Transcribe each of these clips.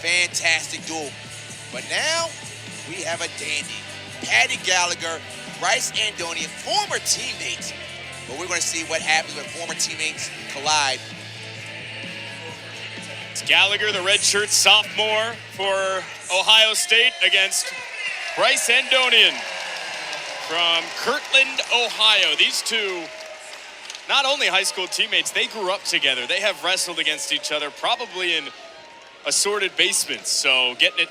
Fantastic duel. But now we have a dandy. Paddy Gallagher, Bryce Andonian, former teammates. But we're going to see what happens when former teammates collide. It's Gallagher, the redshirt sophomore for Ohio State, against Bryce Andonian from Kirtland, Ohio. These two, not only high school teammates, they grew up together. They have wrestled against each other, probably in assorted basements. So getting it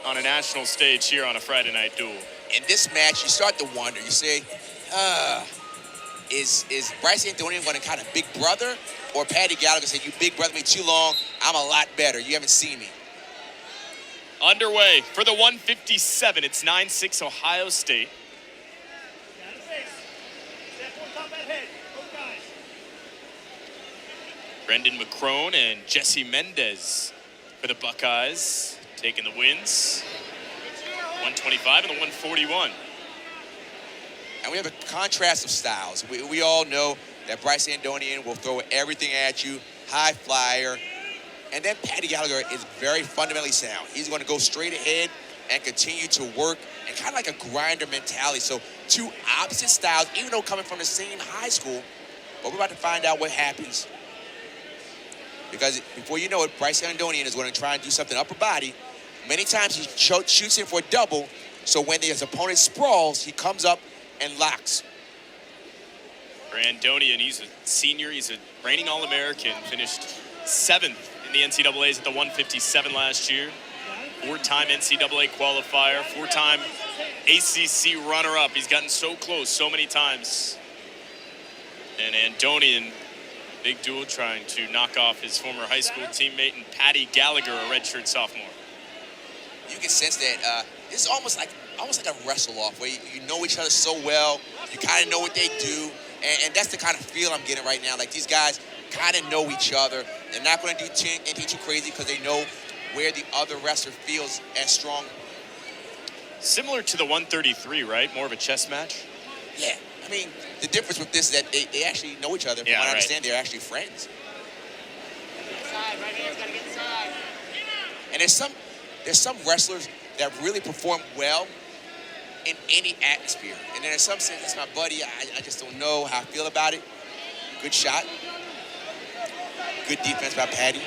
on a national stage here on a Friday night duel. In this match, you start to wonder. You say, is Bryce Andonian going to kind of big brother? Or Paddy Gallagher said, you big brother me too long, I'm a lot better. You haven't seen me. Underway for the 157. It's 9-6 Ohio State. Brendan McCrone and Jesse Mendez for the Buckeyes, taking the wins. 125 and the 141. And we have a contrast of styles. We all know that Bryce Andonian will throw everything at you, high flyer. And then Paddy Gallagher is very fundamentally sound. He's going to go straight ahead and continue to work, and kind of like a grinder mentality. So two opposite styles, even though coming from the same high school. But we're about to find out what happens. Because before you know it, Bryce Andonian is going to try and do something upper body. Many times he shoots in for a double, so when his opponent sprawls, he comes up and locks. For Andonian, he's a senior. He's a reigning All-American. Finished 7th in the NCAAs at the 157 last year. 4-time NCAA qualifier, 4-time ACC runner-up. He's gotten so close so many times. And Andonian, big duel, trying to knock off his former high school teammate, and Paddy Gallagher, a redshirt sophomore. You can sense that this is almost like a wrestle-off, where you know each other so well, you kind of know what they do, and that's the kind of feel I'm getting right now. Like, these guys kind of know each other. They're not going to do anything too crazy because they know where the other wrestler feels as strong. Similar to the 133, right? More of a chess match? Yeah. I mean, the difference with this is that they actually know each other. From what I understand, they're actually friends. Inside, right here, gotta get inside. And there's some wrestlers that really perform well in any atmosphere. And then in some sense, that's my buddy. I just don't know how I feel about it. Good shot. Good defense by Paddy.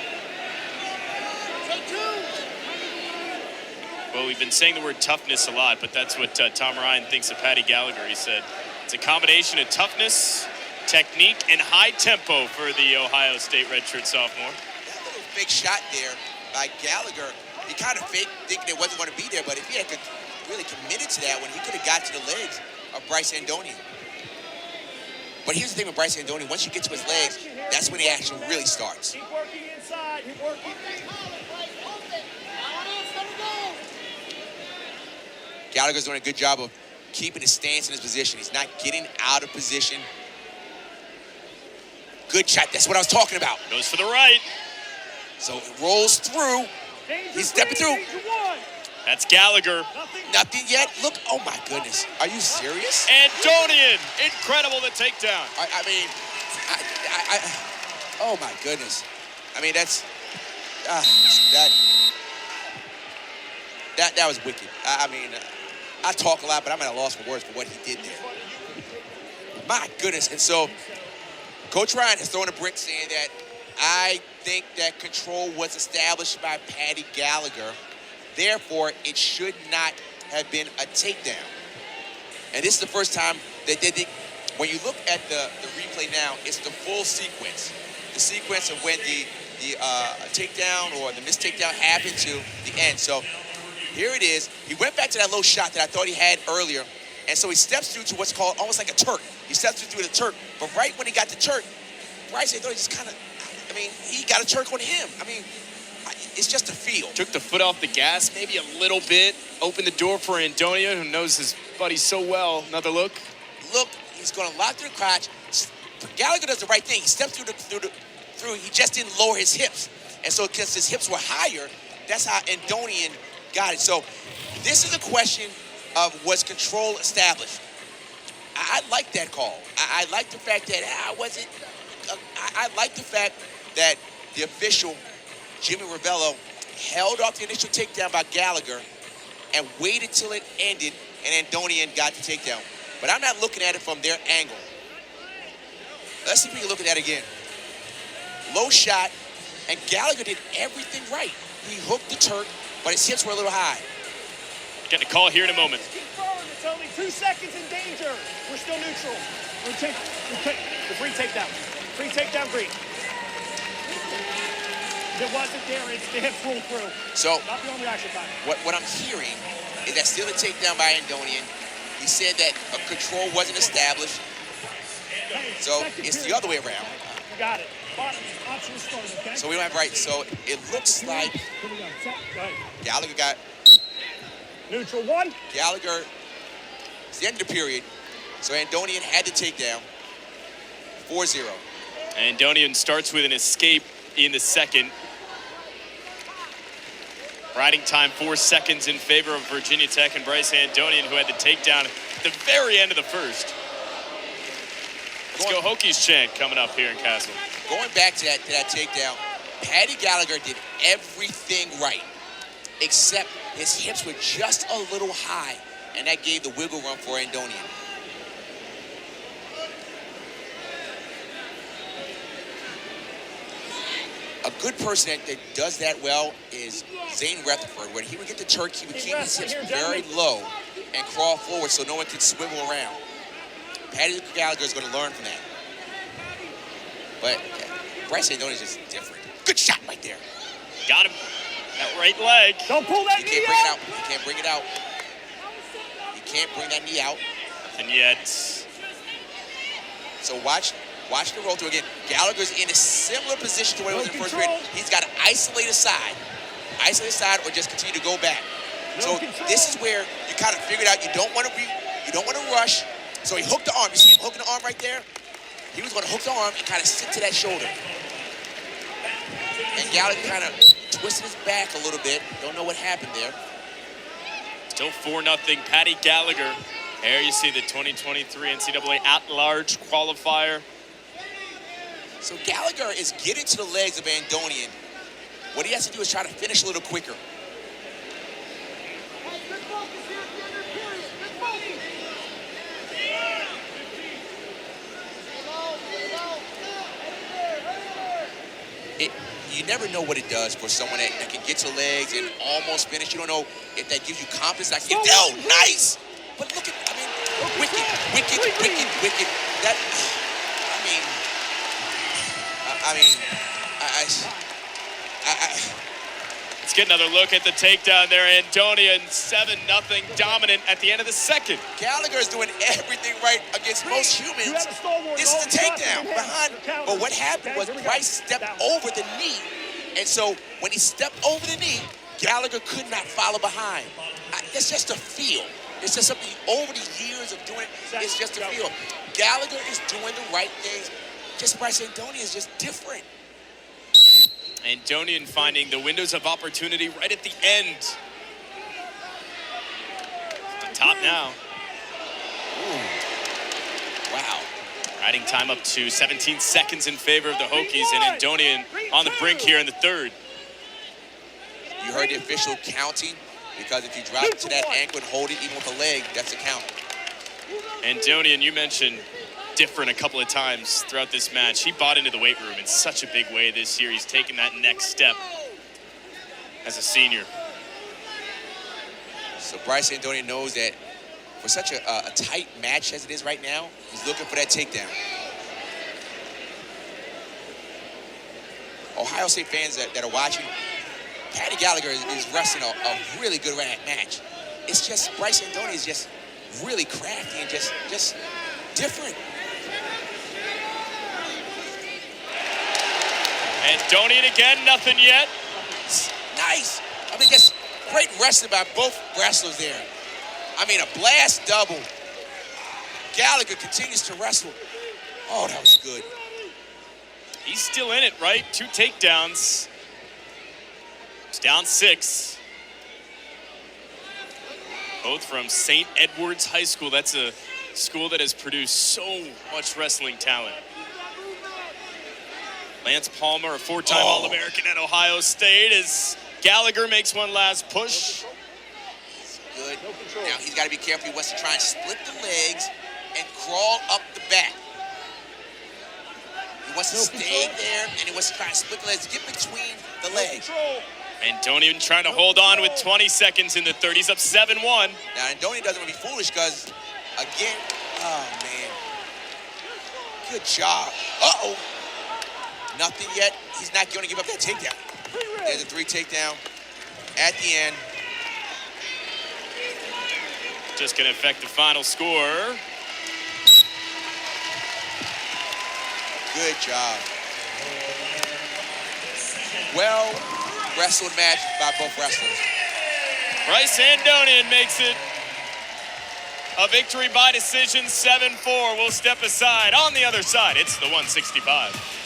Well, we've been saying the word toughness a lot, but that's what Tom Ryan thinks of Paddy Gallagher. He said it's a combination of toughness, technique, and high tempo for the Ohio State redshirt sophomore. That little fake shot there by Gallagher, he kind of faked thinking it wasn't going to be there, but if he had really committed to that one, he could have got to the legs of Bryce Andonian. But here's the thing with Bryce Andonian, once you get to his legs, that's when the action really starts. Keep working inside, keep working. Gallagher's doing a good job of keeping his stance in his position. He's not getting out of position. Good shot. That's what I was talking about. Goes for the right. So it rolls through. He's stepping through. That's Gallagher. Nothing yet. Look. Oh, my goodness. Are you serious? Andonian. Incredible, the takedown. I mean, oh, my goodness. I mean, that was wicked. I mean, I talk a lot, but I'm at a loss for words for what he did there. My goodness. And so Coach Ryan has thrown a brick saying that I think that control was established by Paddy Gallagher. Therefore, it should not have been a takedown. And this is the first time that they did. When you look at the replay now, it's the full sequence. The sequence of when the takedown or the missed takedown happened to the end. So here it is. He went back to that low shot that I thought he had earlier. And so he steps through to what's called almost like a Turk. He steps through the Turk. But right when he got the Turk, Bryce Andonian just kind of, I mean, he got a Turk on him. I mean, it's just a feel. Took the foot off the gas maybe a little bit. Opened the door for Andonian, who knows his buddy so well. Another look. Look, he's going to lock through the crotch. Gallagher does the right thing. He steps through. He just didn't lower his hips. And so because his hips were higher, that's how Andonian got it. So this is a question of was control established. I like that call. I like the fact that I like the fact that the official, Jimmy Ravello, held off the initial takedown by Gallagher and waited till it ended, and Andonian got the takedown. But I'm not looking at it from their angle. Let's see if we can look at that again. Low shot, and Gallagher did everything right. He hooked the Turk, but his hips were a little high. Getting a call here in a moment. Confirm, it's only 2 seconds in danger. We're still neutral. The free takedown. Free takedown green. If it wasn't there, it's the hips roll through. So Not the only reaction time. what I'm hearing is that still a takedown by Andonian. He said that a control wasn't established. So it's the other way around. You got it. Bottom option is started, okay? So we don't have right. So it looks like Here we go. Set. Go ahead. Gallagher got Neutral 1. Gallagher. It's the end of the period. So Andonian had the takedown. 4-0. Andonian starts with an escape in the second. Riding time 4 seconds in favor of Virginia Tech and Bryce Andonian, who had the takedown at the very end of the first. Let's go Hokies chant coming up here in Castle. Going back to that takedown, Paddy Gallagher did everything right, except his hips were just a little high, and that gave the wiggle room for Andonian. A good person that does that well is Zane Rutherford. When he would get the Turk, he would keep his hips very low and crawl forward so no one could swivel around. Paddy Gallagher is going to learn from that. But Bryce Andonian is just different. Good shot right there. Got him. That right leg. Don't pull that knee out. He can't bring it out. He can't bring that knee out. And yet, So watch the roll through again. Gallagher's in a similar position to what he was in the first period. He's got to isolate a side. Isolate a side or just continue to go back. So this is where you kind of figured out you don't want to rush. So he hooked the arm. You see him hooking the arm right there? He was going to hook the arm and kind of stick to that shoulder. And Gallagher kind of twisted his back a little bit. Don't know what happened there. still 4-0. Paddy Gallagher. There you see the 2023 NCAA at-large qualifier. So Gallagher is getting to the legs of Andonian. What he has to do is try to finish a little quicker. You never know what it does for someone that can get to legs and almost finish. You don't know if that gives you confidence. Like, oh, nice! But look at, I mean, wicked. That, Let's get another look at the takedown there. Andonian 7-0 dominant at the end of the second. Gallagher is doing everything right against most humans. This is the takedown behind. But what happened was Bryce stepped over the knee. And so when he stepped over the knee, Gallagher could not follow behind. It's just a feel. It's just something over the years of doing it. It's just a feel. Gallagher is doing the right things. Just Bryce Andonian is just different. Andonian finding the windows of opportunity right at the end. On top now. Ooh. Wow. Riding time up to 17 seconds in favor of the Hokies, and Andonian on the brink here in the third. You heard the official counting, because if you drop it to that ankle and hold it even with a leg, that's a count. Andonian, you mentioned different a couple of times throughout this match. He bought into the weight room in such a big way this year. He's taken that next step as a senior. So Bryce Andonian knows that for such a tight match as it is right now, he's looking for that takedown. Ohio State fans that are watching, Paddy Gallagher is wrestling a really good match. It's just Bryce Andonian is just really crafty and just different. Andonian again, nothing yet. Nice. I mean, just great wrestling by both wrestlers there. I mean, a blast double. Gallagher continues to wrestle. Oh, that was good. He's still in it, right? 2 takedowns. It's down 6. Both from St. Edward's High School. That's a school that has produced so much wrestling talent. Lance Palmer, a 4-time All-American at Ohio State, is Gallagher makes one last push. Good. Now he's got to be careful. He wants to try and split the legs and crawl up the back. He wants to stay there, and he wants to try and split the legs, get between the legs. Andonian trying to hold on with 20 seconds in the third. He's up 7-1. Now, Andonian doesn't want to be foolish because, again, oh, man. Good job. Uh-oh. Nothing yet. He's not going to give up that takedown. There's a 3 takedown at the end. Just going to affect the final score. Good job. Well wrestled match by both wrestlers. Bryce Andonian makes it a victory by decision, 7-4. We'll step aside. On the other side, it's the 165.